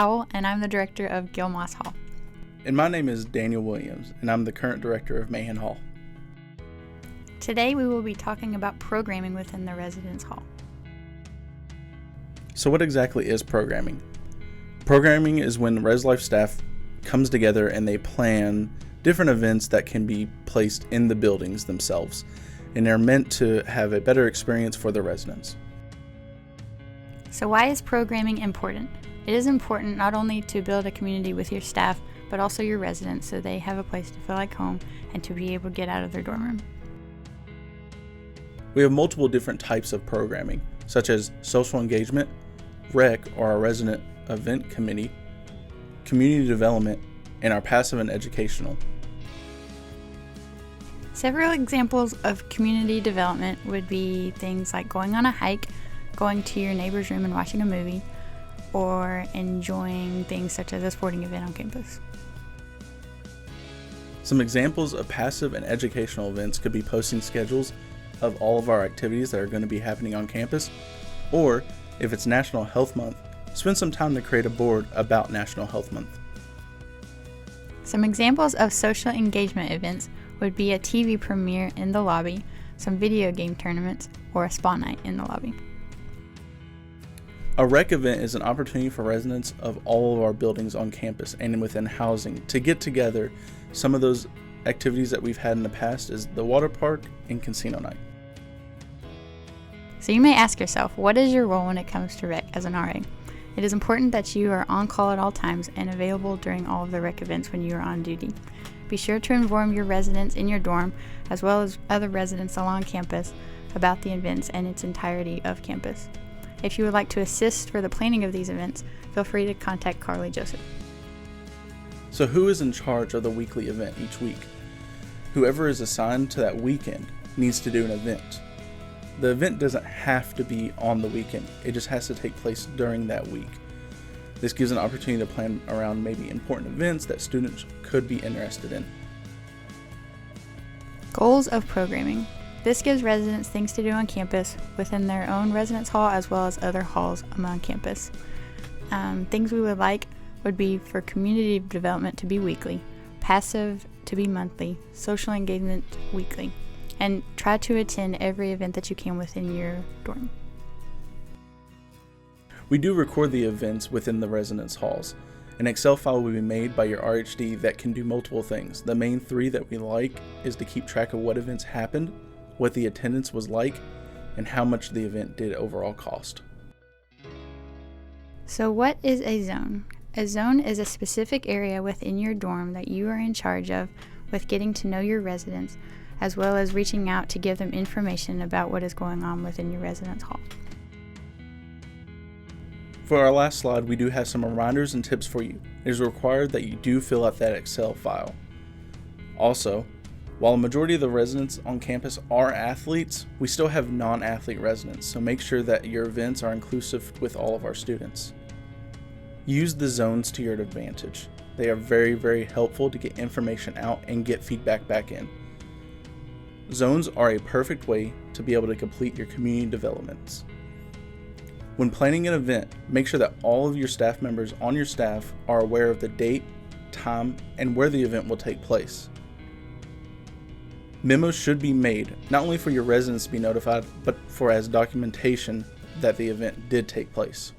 Howell, and I'm the director of Gil Moss Hall. And my name is Daniel Williams, and I'm the current director of Mahan Hall. Today we will be talking about programming within the Residence Hall. So what exactly is programming? Programming is when Res Life staff comes together and they plan different events that can be placed in the buildings themselves, and they're meant to have a better experience for the residents. So why is programming important? It is important not only to build a community with your staff, but also your residents so they have a place to feel like home and to be able to get out of their dorm room. We have multiple different types of programming, such as social engagement, REC, or our resident event committee, community development, and our passive and educational. Several examples of community development would be things like going on a hike, going to your neighbor's room and watching a movie, or enjoying things such as a sporting event on campus. Some examples of passive and educational events could be posting schedules of all of our activities that are going to be happening on campus, or if it's National Health Month, spend some time to create a board about National Health Month. Some examples of social engagement events would be a TV premiere in the lobby, some video game tournaments, or a spa night in the lobby. A REC event is an opportunity for residents of all of our buildings on campus and within housing to get together. Some of those activities that we've had in the past is the water park and casino night. So you may ask yourself, what is your role when it comes to REC as an RA? It is important that you are on call at all times and available during all of the REC events when you are on duty. Be sure to inform your residents in your dorm, as well as other residents along campus, about the events and its entirety of campus. If you would like to assist for the planning of these events, feel free to contact Carly Joseph. So who is in charge of the weekly event each week? Whoever is assigned to that weekend needs to do an event. The event doesn't have to be on the weekend, it just has to take place during that week. This gives an opportunity to plan around maybe important events that students could be interested in. Goals of programming. This gives residents things to do on campus within their own residence hall as well as other halls among campus. Things we would like would be for community development to be weekly, passive to be monthly, social engagement weekly, and try to attend every event that you can within your dorm. We do record the events within the residence halls. An Excel file will be made by your RHD that can do multiple things. The main three that we like is to keep track of what events happened, what the attendance was like, and how much the event did overall cost. So what is a zone? A zone is a specific area within your dorm that you are in charge of with getting to know your residents, as well as reaching out to give them information about what is going on within your residence hall. For our last slide, we do have some reminders and tips for you. It is required that you do fill out that Excel file. Also, while a majority of the residents on campus are athletes, we still have non-athlete residents, so make sure that your events are inclusive with all of our students. Use the zones to your advantage. They are very, very helpful to get information out and get feedback back in. Zones are a perfect way to be able to complete your community developments. When planning an event, make sure that all of your staff members on your staff are aware of the date, time, and where the event will take place. Memos should be made, not only for your residents to be notified, but for as documentation that the event did take place.